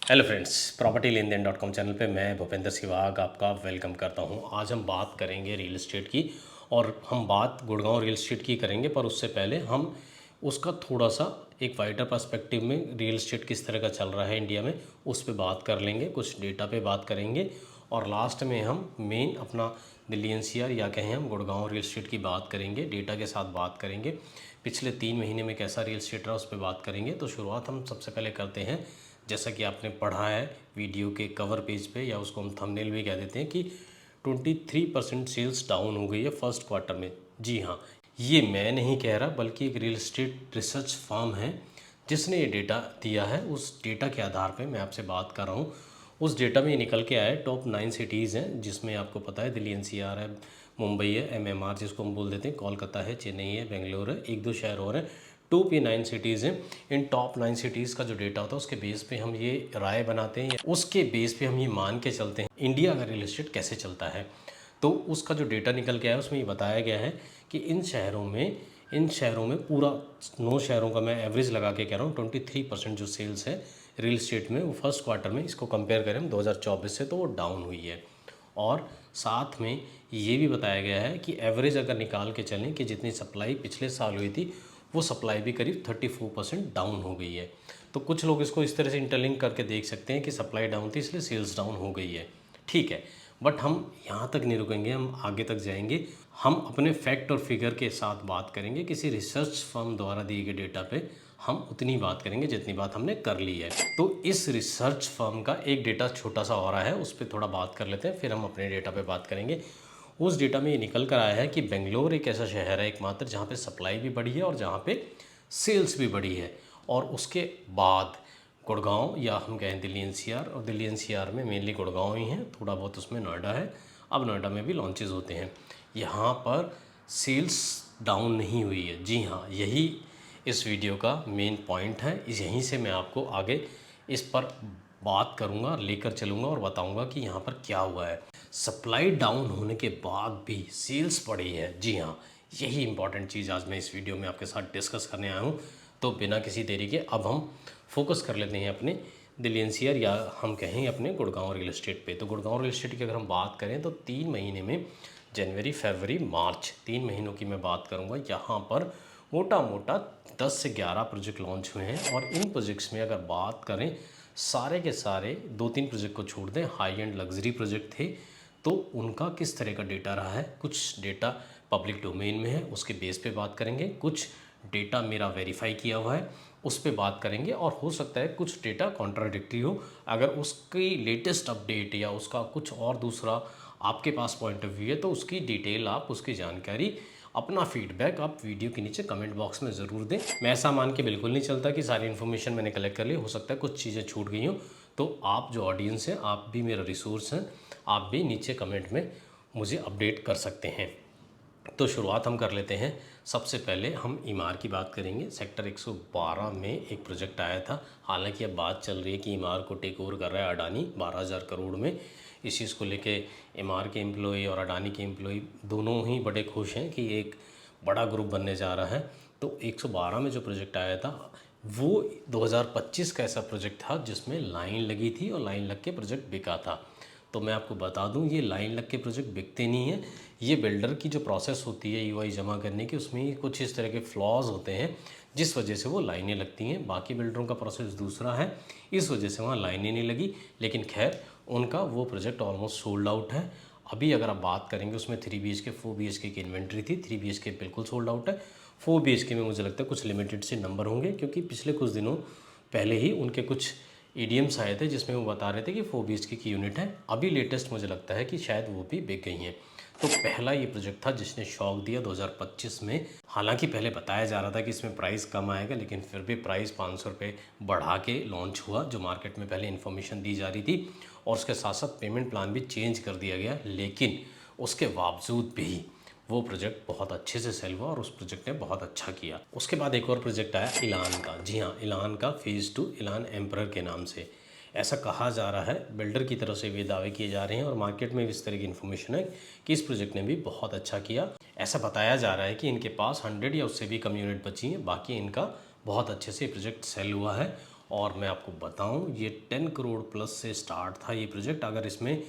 Hello friends, property लेन then .com channel पे मैं भूपेंद्र सिवाग आपका वेलकम करता हूं। आज हम बात करेंगे रियल एस्टेट की और हम बात गुड़गांव रियल एस्टेट की करेंगे, पर उससे पहले हम उसका थोड़ा सा एक वाइडर पर्सपेक्टिव में रियल एस्टेट किस तरह का चल रहा है इंडिया में उस पे बात कर लेंगे, कुछ डेटा पे बात करेंगे और लास्ट में हम मेन अपना दिल्ली एनसीआर या कहें हम गुड़गांव रियल एस्टेट की बात करेंगे, डेटा के साथ बात करेंगे। पिछले 3 महीने में कैसा रियल एस्टेट रहा उस पर बात करेंगे। तो शुरुआत हम सबसे पहले करते हैं, जैसा कि आपने पढ़ा है वीडियो के कवर पेज पे, या उसको हम थंबनेल भी कह देते हैं कि 23% सेल्स डाउन हो गई है फर्स्ट क्वार्टर में। जी हाँ, ये मैं नहीं कह रहा बल्कि एक रियल एस्टेट रिसर्च फर्म है जिसने ये डेटा दिया है। उस डेटा के आधार पे मैं आपसे बात कर रहा हूँ। उस डेटा में ये निकल के आया है टॉप 9 सिटीज़ हैं, जिसमें आपको पता है दिल्ली एनसीआर है, मुंबई है, एमएमआर जिसको हम बोल देते हैं, कोलकाता है, चेन्नई है, बेंगलोर है, एक दो शहर और हैं, 2P9 सिटीज़ हैं। इन टॉप 9 सिटीज़ का जो डेटा होता है उसके बेस पे हम ये राय बनाते हैं, उसके बेस पे हम ये मान के चलते हैं इंडिया का रियल एस्टेट कैसे चलता है। तो उसका जो डेटा निकल के आया उसमें ये बताया गया है कि इन शहरों में पूरा 9 शहरों का मैं एवरेज लगा के कह रहा हूँ, 23% जो सेल्स है रियल एस्टेट में वो फर्स्ट क्वार्टर में, इसको कंपेयर करें हम 2024 से, तो वो डाउन हुई है। और साथ में ये भी बताया गया है कि एवरेज अगर निकाल के चलें कि जितनी सप्लाई पिछले साल हुई थी वो सप्लाई भी करीब 34% डाउन हो गई है। तो कुछ लोग इसको इस तरह से इंटरलिंक करके देख सकते हैं कि सप्लाई डाउन थी इसलिए सेल्स डाउन हो गई है। ठीक है, बट हम यहाँ तक नहीं रुकेंगे, हम आगे तक जाएंगे। हम अपने फैक्ट और फिगर के साथ बात करेंगे, किसी रिसर्च फर्म द्वारा दिए गए डेटा पे हम उतनी बात करेंगे जितनी बात हमने कर ली है। तो इस रिसर्च फर्म का एक डेटा छोटा सा हो रहा है, उस पर थोड़ा बात कर लेते हैं, फिर हम अपने डेटा पे बात करेंगे। उस डेटा में ये निकल कर आया है कि बेंगलोर एक ऐसा शहर है एकमात्र जहाँ पे सप्लाई भी बढ़ी है और जहाँ पे सेल्स भी बढ़ी है। और उसके बाद गुड़गांव या हम कहें दिल्ली एनसीआर, और दिल्ली एनसीआर में मेनली गुड़गांव ही है, थोड़ा बहुत उसमें नोएडा है, अब नोएडा में भी लॉन्चेस होते हैं। यहाँ पर सेल्स डाउन नहीं हुई है। जी हाँ, यही इस वीडियो का मेन पॉइंट है। यहीं से मैं आपको आगे इस पर बात करूँगा, लेकर चलूँगा और बताऊँगा कि यहाँ पर क्या हुआ है। सप्लाई डाउन होने के बाद भी सेल्स बढ़ी है। जी हाँ, यही इंपॉर्टेंट चीज़ आज मैं इस वीडियो में आपके साथ डिस्कस करने आया हूँ। तो बिना किसी देरी के अब हम फोकस कर लेते हैं अपने दिल्ली एनसीआर या हम कहें अपने गुड़गांव रियल एस्टेट पे। तो गुड़गांव रियल एस्टेट की अगर हम बात करें तो 3 महीने में, जनवरी, फरवरी, मार्च, 3 महीनों की मैं बात करूँगा, यहाँ पर मोटा मोटा 10 से 11 प्रोजेक्ट लॉन्च हुए हैं। और इन प्रोजेक्ट्स में अगर बात करें, सारे के सारे, 2-3 प्रोजेक्ट को छोड़ दें, हाई एंड लग्जरी प्रोजेक्ट थे। तो उनका किस तरह का डेटा रहा है, कुछ डेटा पब्लिक डोमेन में है उसके बेस पे बात करेंगे, कुछ डेटा मेरा वेरीफाई किया हुआ है उस पे बात करेंगे, और हो सकता है कुछ डेटा कॉन्ट्राडिक्टरी हो। अगर उसकी लेटेस्ट अपडेट या उसका कुछ और दूसरा आपके पास पॉइंट ऑफ व्यू है तो उसकी डिटेल, आप उसकी जानकारी, अपना फीडबैक आप वीडियो के नीचे कमेंट बॉक्स में ज़रूर दें। मैं ऐसा मान के बिल्कुल नहीं चलता कि सारी इन्फॉर्मेशन मैंने कलेक्ट कर ली, हो सकता है कुछ चीज़ें छूट गई हों। तो आप जो ऑडियंस हैं, आप भी मेरा रिसोर्स हैं, आप भी नीचे कमेंट में मुझे अपडेट कर सकते हैं। तो शुरुआत हम कर लेते हैं। सबसे पहले हम इमार की बात करेंगे। सेक्टर 112 में एक प्रोजेक्ट आया था, हालांकि अब बात चल रही है कि इमार को टेक ओवर कर रहा है अडानी 12,000 करोड़ में। इस चीज़ को लेके इमार के एम्प्लॉई और अडानी के एम्प्लॉई दोनों ही बड़े खुश हैं कि एक बड़ा ग्रुप बनने जा रहा है। तो 112 में जो प्रोजेक्ट आया था वो 2025 का ऐसा प्रोजेक्ट था जिसमें लाइन लगी थी और लाइन लग के प्रोजेक्ट बिका था। तो मैं आपको बता दूं, ये लाइन लग के प्रोजेक्ट बिकते नहीं हैं। ये बिल्डर की जो प्रोसेस होती है ईओआई जमा करने की, उसमें कुछ इस तरह के फ्लॉज होते हैं जिस वजह से वो लाइनें लगती हैं। बाकी बिल्डरों का प्रोसेस दूसरा है, इस वजह से वहाँ लाइनें नहीं लगी। लेकिन खैर, उनका वो प्रोजेक्ट ऑलमोस्ट सोल्ड आउट है। अभी अगर आप बात करेंगे, उसमें 3 BHK 4 BHK की इन्वेंट्री थी। 3 BHK बिल्कुल सोल्ड आउट है। 4 BHK में मुझे लगता है कुछ लिमिटेड से नंबर होंगे, क्योंकि पिछले कुछ दिनों पहले ही उनके कुछ ईडीएम्स आए थे जिसमें वो बता रहे थे कि 4 BHK की यूनिट है। अभी लेटेस्ट मुझे लगता है कि शायद वो भी बिक गई हैं। तो पहला ये प्रोजेक्ट था जिसने शॉक दिया 2025 में। हालांकि पहले बताया जा रहा था कि इसमें प्राइस कम आएगा, लेकिन फिर भी प्राइस 500 रुपये बढ़ा के लॉन्च हुआ, जो मार्केट में पहले इन्फॉर्मेशन दी जा रही थी। और उसके साथ साथ पेमेंट प्लान भी चेंज कर दिया गया, लेकिन उसके बावजूद भी वो प्रोजेक्ट बहुत अच्छे से सेल हुआ और उस प्रोजेक्ट ने बहुत अच्छा किया। उसके बाद एक और प्रोजेक्ट आया इलान का। जी हाँ, इलान का फेज़ 2, इलान एम्परर के नाम से ऐसा कहा जा रहा है, बिल्डर की तरफ से भी दावे किए जा रहे हैं और मार्केट में भी इस तरह की इन्फॉर्मेशन है कि इस प्रोजेक्ट ने भी बहुत अच्छा किया। ऐसा बताया जा रहा है कि इनके पास 100 या उससे भी कम यूनिट बची हैं, बाकी इनका बहुत अच्छे से प्रोजेक्ट सेल हुआ है। और मैं आपको बताऊं ये 10 करोड़ प्लस से स्टार्ट था ये प्रोजेक्ट। अगर इसमें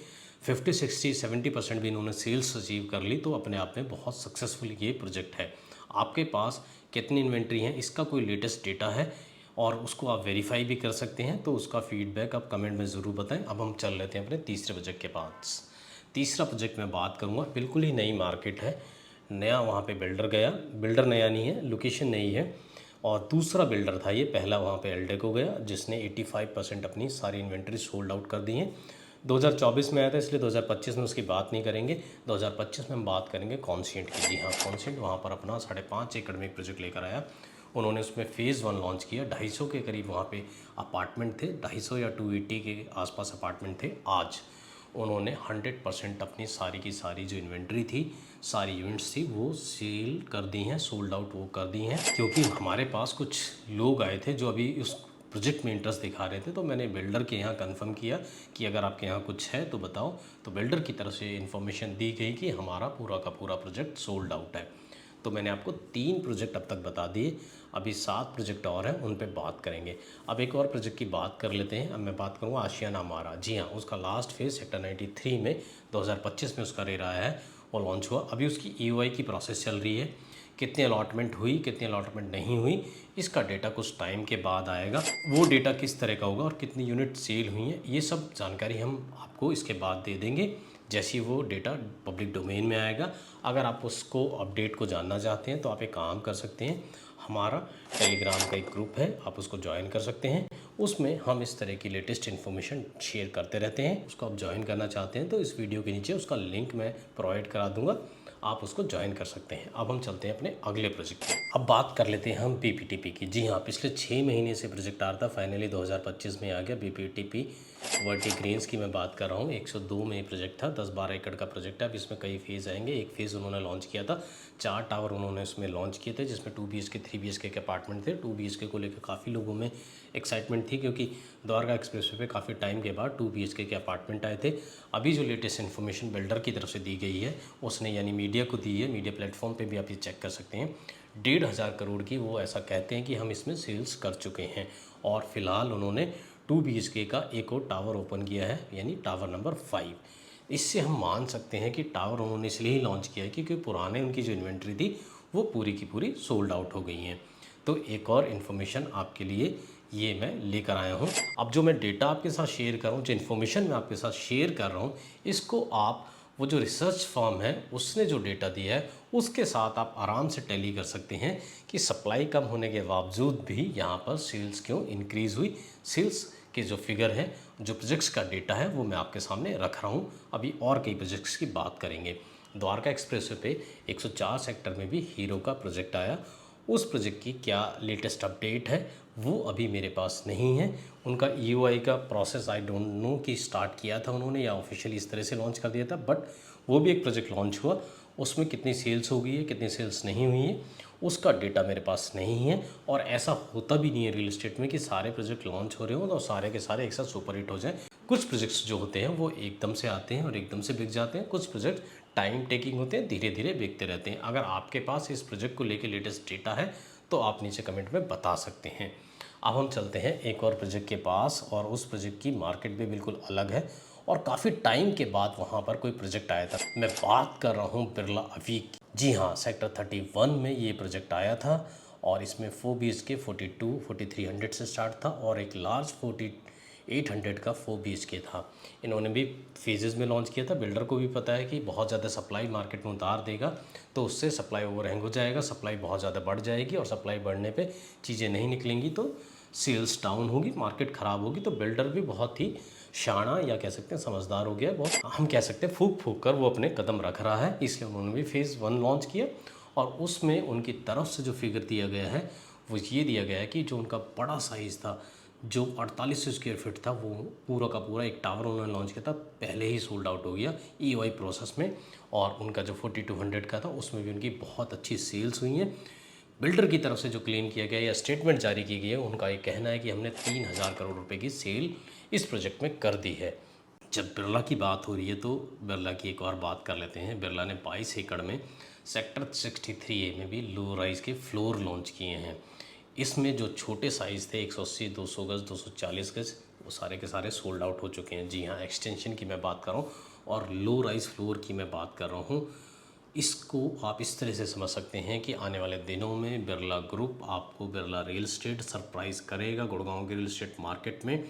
50, 60, 70% भी इन्होंने सेल्स अचीव कर ली तो अपने आप में बहुत सक्सेसफुल ये प्रोजेक्ट है। आपके पास कितनी इन्वेंट्री है इसका कोई लेटेस्ट डेटा है और उसको आप वेरीफाई भी कर सकते हैं, तो उसका फीडबैक आप कमेंट में ज़रूर बताएं। अब हम चल लेते हैं अपने तीसरे प्रोजेक्ट के पास। तीसरा प्रोजेक्ट मैं बात करूँगा, बिल्कुल ही नई मार्केट है, नया वहाँ पे बिल्डर गया, बिल्डर नया नहीं है, लोकेशन नई है और दूसरा बिल्डर था ये, पहला वहाँ पे एल्डेको गया जिसने 85% अपनी सारी इन्वेंट्री सोल्ड आउट कर दी है। 2024 में आया था इसलिए 2025 में उसकी बात नहीं करेंगे। 2025 में हम बात करेंगे कॉन्सेंट की। जी हाँ, कॉन्सेंट वहाँ पर अपना 5.5 एकड़ में एक प्रोजेक्ट लेकर आया। उन्होंने उसमें फ़ेज़ 1 लॉन्च किया। 250 के करीब वहाँ पे अपार्टमेंट थे, 250 या 280 के आसपास अपार्टमेंट थे। आज उन्होंने 100% अपनी सारी की सारी जो इन्वेंट्री थी, सारी यूनिट्स थी, वो सेल कर दी हैं, सोल्ड आउट वो कर दी हैं। क्योंकि हमारे पास कुछ लोग आए थे जो अभी उस प्रोजेक्ट में इंटरेस्ट दिखा रहे थे, तो मैंने बिल्डर के यहाँ कंफर्म किया कि अगर आपके यहाँ कुछ है तो बताओ। तो बिल्डर की तरफ से इन्फॉर्मेशन दी गई कि हमारा पूरा का पूरा प्रोजेक्ट सोल्ड आउट है। तो मैंने आपको 3 प्रोजेक्ट अब तक बता दिए, अभी 7 प्रोजेक्ट और हैं, उन पे बात करेंगे। अब एक और प्रोजेक्ट की बात कर लेते हैं। अब मैं बात करूँगा आशियाना अमारा। जी हाँ, उसका लास्ट फेज़ सेक्टर 93 में 2025 में उसका रेरा है, वो लॉन्च हुआ। अभी उसकी EOI की प्रोसेस चल रही है, कितनी अलॉटमेंट हुई, कितनी अलॉटमेंट नहीं हुई, इसका डेटा कुछ टाइम के बाद आएगा। वो डेटा किस तरह का होगा और कितनी यूनिट सेल हुई हैं, ये सब जानकारी हम आपको इसके बाद दे देंगे जैसे ही वो डेटा पब्लिक डोमेन में आएगा। अगर आप उसको अपडेट को जानना चाहते हैं तो आप एक काम कर सकते हैं, हमारा टेलीग्राम का एक ग्रुप है, आप उसको ज्वाइन कर सकते हैं। उसमें हम इस तरह की लेटेस्ट इन्फॉर्मेशन शेयर करते रहते हैं। उसको आप ज्वाइन करना चाहते हैं तो इस वीडियो के नीचे उसका लिंक मैं प्रोवाइड करा दूंगा, आप उसको ज्वाइन कर सकते हैं। अब हम चलते हैं अपने अगले प्रोजेक्ट पे। अब बात कर लेते हैं हम PPTP की। जी हाँ, पिछले 6 महीने से प्रोजेक्ट आ रहा था, फाइनली 2025 में आ गया। PPTP वर्टी ग्रेन्स की मैं बात कर रहा हूँ। 102 में ये प्रोजेक्ट था, 10-12 एकड़ का प्रोजेक्ट है। अब इसमें कई फेज़ आएंगे। एक फेज़ उन्होंने लॉन्च किया था, 4 टावर उन्होंने उसमें लॉन्च किए थे, जिसमें 2 BHK 3 BHK के अपार्टमेंट थे। 2 BHK को लेकर काफ़ी लोगों में एक्साइटमेंट थी क्योंकि द्वारका एक्सप्रेसवे पे काफ़ी टाइम के बाद 2 BHK के अपार्टमेंट आए थे। अभी जो लेटेस्ट इन्फॉर्मेशन बिल्डर की तरफ से दी गई है उसने, यानी मीडिया को दी है, मीडिया प्लेटफॉर्म पे भी आप ये चेक कर सकते हैं, 1,500 करोड़ की वो ऐसा कहते हैं कि हम इसमें सेल्स कर चुके हैं। और फिलहाल उन्होंने 2 BHK का एक और टावर ओपन किया है, यानी टावर नंबर 5। इससे हम मान सकते हैं कि टावर उन्होंने इसलिए ही लॉन्च किया है क्योंकि पुराने उनकी जो इन्वेंट्री थी वो पूरी की पूरी सोल्ड आउट हो गई हैं। तो एक और इन्फॉर्मेशन आपके लिए ये मैं लेकर आया हूँ। अब जो मैं डेटा आपके साथ शेयर कर रहा हूँ, जो इन्फॉर्मेशन मैं आपके साथ शेयर कर रहा हूँ, इसको आप वो जो रिसर्च फर्म है उसने जो डेटा दिया है उसके साथ आप आराम से टैली कर सकते हैं कि सप्लाई कम होने के बावजूद भी यहाँ पर सेल्स क्यों इंक्रीज़ हुई। सेल्स के जो फिगर है, जो प्रोजेक्ट्स का डेटा है, वो मैं आपके सामने रख रहा हूँ। अभी और कई प्रोजेक्ट्स की बात करेंगे। द्वारका एक्सप्रेसवे पे 104 सेक्टर में भी हीरो का प्रोजेक्ट आया। उस प्रोजेक्ट की क्या लेटेस्ट अपडेट है वो अभी मेरे पास नहीं है। उनका EOI का प्रोसेस आई डोंट नो कि स्टार्ट किया था उन्होंने या ऑफिशियली इस तरह से लॉन्च कर दिया था, बट वो भी एक प्रोजेक्ट लॉन्च हुआ, उसमें कितनी सेल्स हो गई है, कितनी सेल्स नहीं हुई है, उसका डेटा मेरे पास नहीं है। और ऐसा होता भी नहीं है रियल एस्टेट में कि सारे प्रोजेक्ट लॉन्च हो रहे हो और सारे के सारे एक साथ सुपर हिट हो जाए। कुछ प्रोजेक्ट्स जो होते हैं वो एकदम से आते हैं और एकदम से बिक जाते हैं। कुछ प्रोजेक्ट टाइम टेकिंग होते हैं, धीरे धीरे बिकते रहते हैं। अगर आपके पास इस प्रोजेक्ट को लेकर लेटेस्ट डेटा है तो आप नीचे कमेंट में बता सकते हैं। अब हम चलते हैं एक और प्रोजेक्ट के पास, और उस प्रोजेक्ट की मार्केट भी बिल्कुल अलग है और काफ़ी टाइम के बाद वहाँ पर कोई प्रोजेक्ट आया था। मैं बात कर रहा हूँ बिरला अवीक। जी हाँ, सेक्टर 31 में ये प्रोजेक्ट आया था और इसमें 4 BHK 4300 से स्टार्ट था और एक लार्ज 4800 का 4 BHK था। इन्होंने भी फेजेस में लॉन्च किया था। बिल्डर को भी पता है कि बहुत ज़्यादा सप्लाई मार्केट में उतार देगा तो उससे सप्लाई ओवरहैंग हो जाएगा, सप्लाई बहुत ज़्यादा बढ़ जाएगी और सप्लाई बढ़ने पे चीज़ें नहीं निकलेंगी तो सेल्स डाउन होगी, मार्केट ख़राब होगी। तो बिल्डर भी बहुत ही शाना या कह सकते हैं समझदार हो गया, बहुत हम कह सकते हैं फूक फूक कर वो अपने कदम रख रहा है। इसलिए उन्होंने भी फेज़ 1 लॉन्च किया और उसमें उनकी तरफ से जो फिगर दिया गया है वो ये दिया गया है कि जो उनका बड़ा साइज़ था, जो 48 स्क्वायर फीट था, वो पूरा का पूरा एक टावर उन्होंने लॉन्च किया था, पहले ही सोल्ड आउट हो गया EOI प्रोसेस में। और उनका जो 4200 का था उसमें भी उनकी बहुत अच्छी सेल्स हुई हैं। बिल्डर की तरफ से जो क्लेम किया गया या स्टेटमेंट जारी की गई है, उनका ये कहना है कि हमने 3000 करोड़ रुपए की सेल इस प्रोजेक्ट में कर दी है। जब बिरला की बात हो रही है तो बिरला की एक और बात कर लेते हैं। बिरला ने 22 एकड़ में सेक्टर 63A में भी लो राइज के फ्लोर लॉन्च किए हैं। इसमें जो छोटे साइज़ थे 180, 200 गज़, 240 गज़, वो सारे के सारे सोल्ड आउट हो चुके हैं। जी हाँ, एक्सटेंशन की मैं बात कर रहा हूँ और लो राइज़ फ्लोर की मैं बात कर रहा हूँ। इसको आप इस तरह से समझ सकते हैं कि आने वाले दिनों में बिरला ग्रुप आपको, बिरला रियल एस्टेट सरप्राइज़ करेगा गुड़गांव के रियल एस्टेट मार्केट में।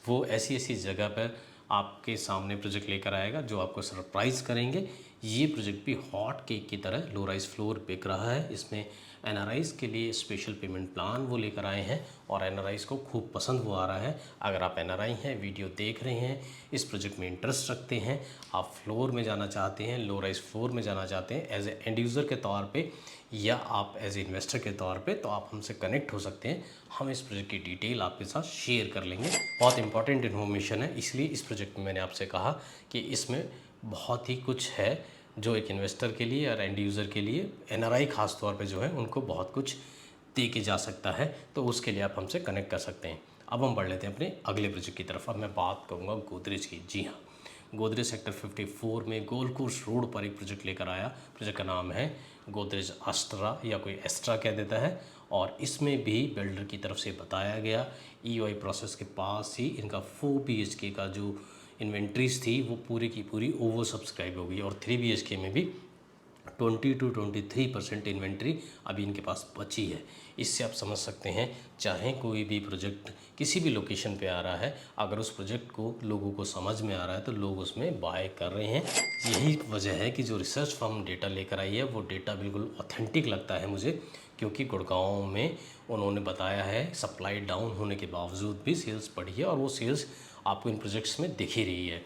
वो ऐसी ऐसी जगह पर आपके सामने प्रोजेक्ट लेकर आएगा जो आपको सरप्राइज़ करेंगे। ये प्रोजेक्ट भी हॉट केक की तरह लो राइज़ फ्लोर बिक रहा है। इसमें एनआरआईज़ के लिए स्पेशल पेमेंट प्लान वो लेकर आए हैं और एनआरआईज़ को खूब पसंद वो आ रहा है। अगर आप एनआरआई हैं, वीडियो देख रहे हैं, इस प्रोजेक्ट में इंटरेस्ट रखते हैं, आप फ्लोर में जाना चाहते हैं, लो राइज़ फ्लोर में जाना चाहते हैं एज ए एंड यूज़र के तौर पे या आप एज ए इन्वेस्टर के तौर पे, तो आप हमसे कनेक्ट हो सकते हैं। हम इस प्रोजेक्ट की डिटेल आपके साथ शेयर कर लेंगे। बहुत इंपॉर्टेंट इन्फॉर्मेशन है, इसलिए इस प्रोजेक्ट में मैंने आपसे कहा कि इसमें बहुत ही कुछ है जो एक इन्वेस्टर के लिए और एंड यूज़र के लिए, एनआरआई खास तौर पे जो है उनको बहुत कुछ दे के जा सकता है। तो उसके लिए आप हमसे कनेक्ट कर सकते हैं। अब हम बढ़ लेते हैं अपने अगले प्रोजेक्ट की तरफ। अब मैं बात करूँगा गोदरेज की। जी हाँ, गोदरेज सेक्टर 54 में गोल्ड कोर्स रोड पर एक प्रोजेक्ट लेकर आया। प्रोजेक्ट का नाम है गोदरेज अस्ट्रा या कोई एस्ट्रा कह देता है। और इसमें भी बिल्डर की तरफ से बताया गया ईओआई प्रोसेस के पास ही इनका 4 BHK का जो इन्वेंट्रीज थी वो पूरी की पूरी ओवर सब्सक्राइब हो गई और 3 BHK में भी 20 to 23% इन्वेंट्री अभी इनके पास बची है। इससे आप समझ सकते हैं, चाहे कोई भी प्रोजेक्ट किसी भी लोकेशन पे आ रहा है, अगर उस प्रोजेक्ट को लोगों को समझ में आ रहा है तो लोग उसमें बाय कर रहे हैं। यही वजह है कि जो रिसर्च फर्म डेटा लेकर आई है वो डेटा बिल्कुल ऑथेंटिक लगता है मुझे, क्योंकि गुड़गांव में उन्होंने बताया है सप्लाई डाउन होने के बावजूद भी सेल्स बढ़ी है और वो सेल्स आपको इन प्रोजेक्ट्स में दिख ही रही है।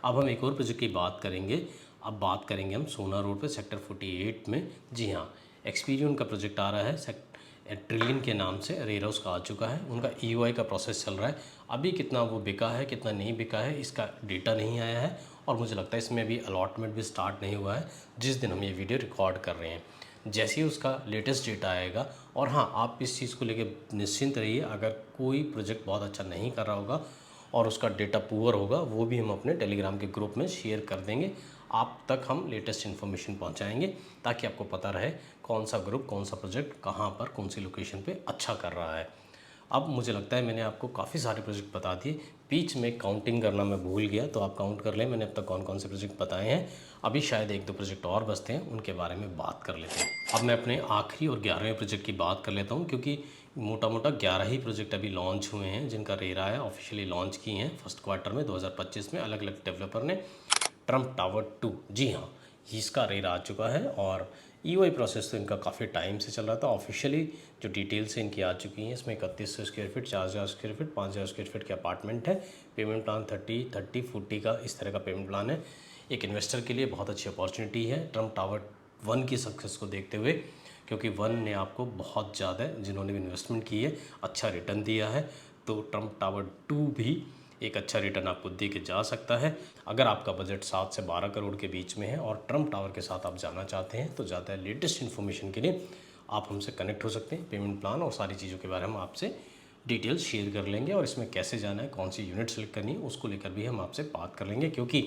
अब हम एक और प्रोजेक्ट की बात करेंगे। अब बात करेंगे हम सोना रोड पे सेक्टर 48 में। जी हाँ, एक्सपीरियन का प्रोजेक्ट आ रहा है, ट्रिलियन के नाम से रेयर हाउस का आ चुका है। उनका ईओआई का प्रोसेस चल रहा है। अभी कितना वो बिका है, कितना नहीं बिका है, इसका डेटा नहीं आया है और मुझे लगता है इसमें अभी अलॉटमेंट भी स्टार्ट नहीं हुआ है जिस दिन हम ये वीडियो रिकॉर्ड कर रहे हैं। जैसे ही उसका लेटेस्ट डेटा आएगा, और हाँ, आप इस चीज़ को लेकर निश्चिंत रहिए, अगर कोई प्रोजेक्ट बहुत अच्छा नहीं कर रहा होगा और उसका डेटा पुअर होगा, वो भी हम अपने टेलीग्राम के ग्रुप में शेयर कर देंगे। आप तक हम लेटेस्ट इन्फॉर्मेशन पहुंचाएंगे ताकि आपको पता रहे कौन सा ग्रुप, कौन सा प्रोजेक्ट कहां पर, कौन सी लोकेशन पे अच्छा कर रहा है। अब मुझे लगता है मैंने आपको काफ़ी सारे प्रोजेक्ट बता दिए। बीच में काउंटिंग करना मैं भूल गया, तो आप काउंट कर लें मैंने अब तक कौन कौन से प्रोजेक्ट बताए हैं। अभी शायद 1-2 प्रोजेक्ट और बचते हैं, उनके बारे में बात कर लेते हैं। अब मैं अपने आखिरी और 11वें प्रोजेक्ट की बात कर लेता हूँ, क्योंकि मोटा मोटा 11 ही प्रोजेक्ट अभी लॉन्च हुए हैं जिनका रेरा है ऑफिशियली लॉन्च किए हैं फर्स्ट क्वार्टर में 2025 में अलग अलग डेवलपर ने। ट्रम्प टावर 2, जी हाँ, इसका रेरा आ चुका है और ईओआई प्रोसेस तो इनका काफ़ी टाइम से चल रहा था। ऑफिशियली जो डिटेल्स हैं इनकी आ चुकी हैं। इसमें 3100 square feet, 4000 square feet, 5000 square feet के अपार्टमेंट है। पेमेंट प्लान 30-30-40 का इस तरह का पेमेंट प्लान है। एक इन्वेस्टर के लिए बहुत अच्छी अपॉर्चुनिटी है ट्रम्प टावर 1 की सक्सेस को देखते हुए, क्योंकि 1 ने आपको बहुत ज़्यादा, जिन्होंने भी इन्वेस्टमेंट की है, अच्छा रिटर्न दिया है। तो ट्रम्प टावर 2 भी एक अच्छा रिटर्न आपको दे के जा सकता है। अगर आपका बजट 7 से 12 करोड़ के बीच में है और ट्रम्प टावर के साथ आप जाना चाहते हैं, तो ज़्यादा लेटेस्ट इन्फॉर्मेशन के लिए आप हमसे कनेक्ट हो सकते हैं। पेमेंट प्लान और सारी चीज़ों के बारे में आपसे डिटेल शेयर कर लेंगे और इसमें कैसे जाना है, कौन सी यूनिट सेलेक्ट करनी है, उसको लेकर भी हम आपसे बात कर लेंगे। क्योंकि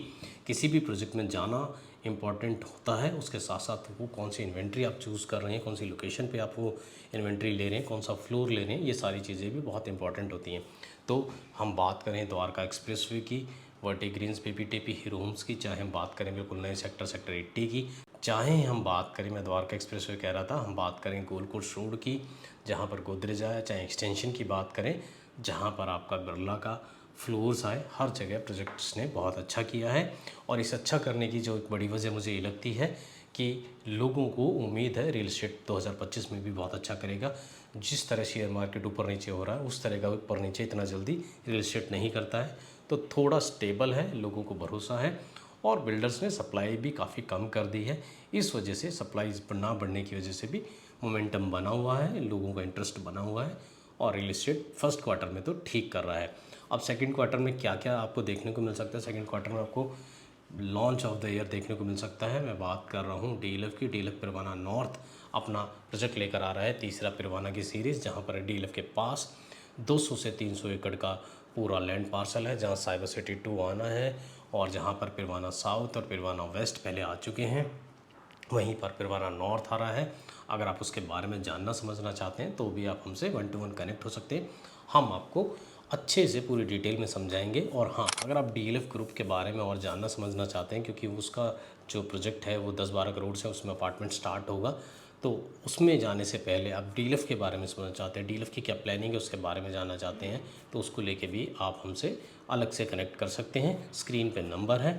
किसी भी प्रोजेक्ट में जाना इम्पॉर्टेंट होता है, उसके साथ साथ वो कौन सी इन्वेंट्री आप चूज़ कर रहे हैं, कौन सी लोकेशन पे आप वो इन्वेंट्री ले रहे हैं, कौन सा फ्लोर ले रहे हैं, ये सारी चीज़ें भी बहुत इंपॉर्टेंट होती हैं। तो हम बात करें द्वारका एक्सप्रेसवे की, वर्टिग्रीन्स, पीपीटीपी, हीरो होम्स की, चाहे हम बात करें बिल्कुल नए सेक्टर 80 की, चाहे हम बात करें, मैं द्वारका एक्सप्रेसवे कह रहा था, हम बात करें गोल्ड कोर्स रोड की जहाँ पर गोदरेज आया, चाहे एक्सटेंशन की बात करें जहाँ पर आपका बिरला का फ्लोर्स आए, हर जगह प्रोजेक्ट्स ने बहुत अच्छा किया है। और इस अच्छा करने की जो एक बड़ी वजह मुझे ये लगती है कि लोगों को उम्मीद है रियल एस्टेट 2025 में भी बहुत अच्छा करेगा। जिस तरह शेयर मार्केट ऊपर नीचे हो रहा है, उस तरह का ऊपर नीचे इतना जल्दी रियल एस्टेट नहीं करता है। तो थोड़ा स्टेबल है, लोगों को भरोसा है और बिल्डर्स ने सप्लाई भी काफ़ी कम कर दी है। इस वजह से सप्लाई ना बढ़ने की वजह से भी मोमेंटम बना हुआ है, लोगों का इंटरेस्ट बना हुआ है और रियल एस्टेट फर्स्ट क्वार्टर में तो ठीक कर रहा है। अब सेकंड क्वार्टर में क्या क्या आपको देखने को मिल सकता है? सेकंड क्वार्टर में आपको लॉन्च ऑफ द ईयर देखने को मिल सकता है। मैं बात कर रहा हूँ डीएलएफ की। डीएलएफ पिरवाना नॉर्थ अपना प्रोजेक्ट लेकर आ रहा है, तीसरा पिरवाना की सीरीज़, जहाँ पर डीएलएफ के पास 200 से 300 एकड़ का पूरा लैंड पार्सल है, जहाँ साइबर सिटी 2 आना है और जहाँ पर पिरवाना साउथ और पिरवाना वेस्ट पहले आ चुके हैं। वहीं पर पिरवाना नॉर्थ आ रहा है। अगर आप उसके बारे में जानना समझना चाहते हैं तो भी आप हमसे 1 to 1 कनेक्ट हो सकते हैं। हम आपको अच्छे से पूरी डिटेल में समझाएंगे। और हाँ, अगर आप डीएलएफ ग्रुप के बारे में और जानना समझना चाहते हैं, क्योंकि उसका जो प्रोजेक्ट है वो 10-12 करोड़ से उसमें अपार्टमेंट स्टार्ट होगा, तो उसमें जाने से पहले आप डीएलएफ के बारे में समझना चाहते हैं, डीएलएफ की क्या प्लानिंग है उसके बारे में जानना चाहते हैं, तो उसको लेके भी आप हमसे अलग से कनेक्ट कर सकते हैं। स्क्रीन पे नंबर है।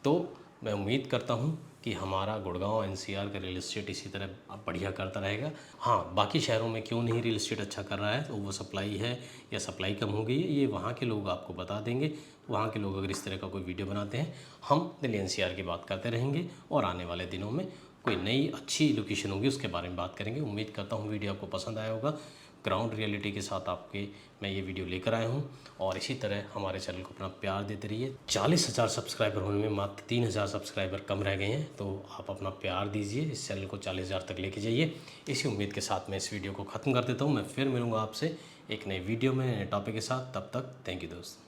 तो मैं उम्मीद करता हूँ कि हमारा गुड़गांव एनसीआर का रियल इस्टेट इसी तरह अब बढ़िया करता रहेगा। हाँ, बाकी शहरों में क्यों नहीं रियल इस्टेट अच्छा कर रहा है, तो वो सप्लाई है या सप्लाई कम हो गई है, ये वहाँ के लोग आपको बता देंगे। वहाँ के लोग अगर इस तरह का कोई वीडियो बनाते हैं, हम दिल्ली एनसीआर की बात करते रहेंगे और आने वाले दिनों में कोई नई अच्छी लोकेशन होगी उसके बारे में बात करेंगे। उम्मीद करता हूँ वीडियो आपको पसंद आया होगा। ग्राउंड रियलिटी के साथ आपके मैं ये वीडियो लेकर आया हूँ, और इसी तरह हमारे चैनल को अपना प्यार देते रहिए। 40,000 सब्सक्राइबर होने में मात्र 3,000 सब्सक्राइबर कम रह गए हैं, तो आप अपना प्यार दीजिए, इस चैनल को 40,000 तक लेके जाइए। इसी उम्मीद के साथ मैं इस वीडियो को ख़त्म कर देता हूँ। मैं फिर मिलूँगा आपसे एक नई वीडियो में, नए टॉपिक के साथ। तब तक थैंक यू दोस्त।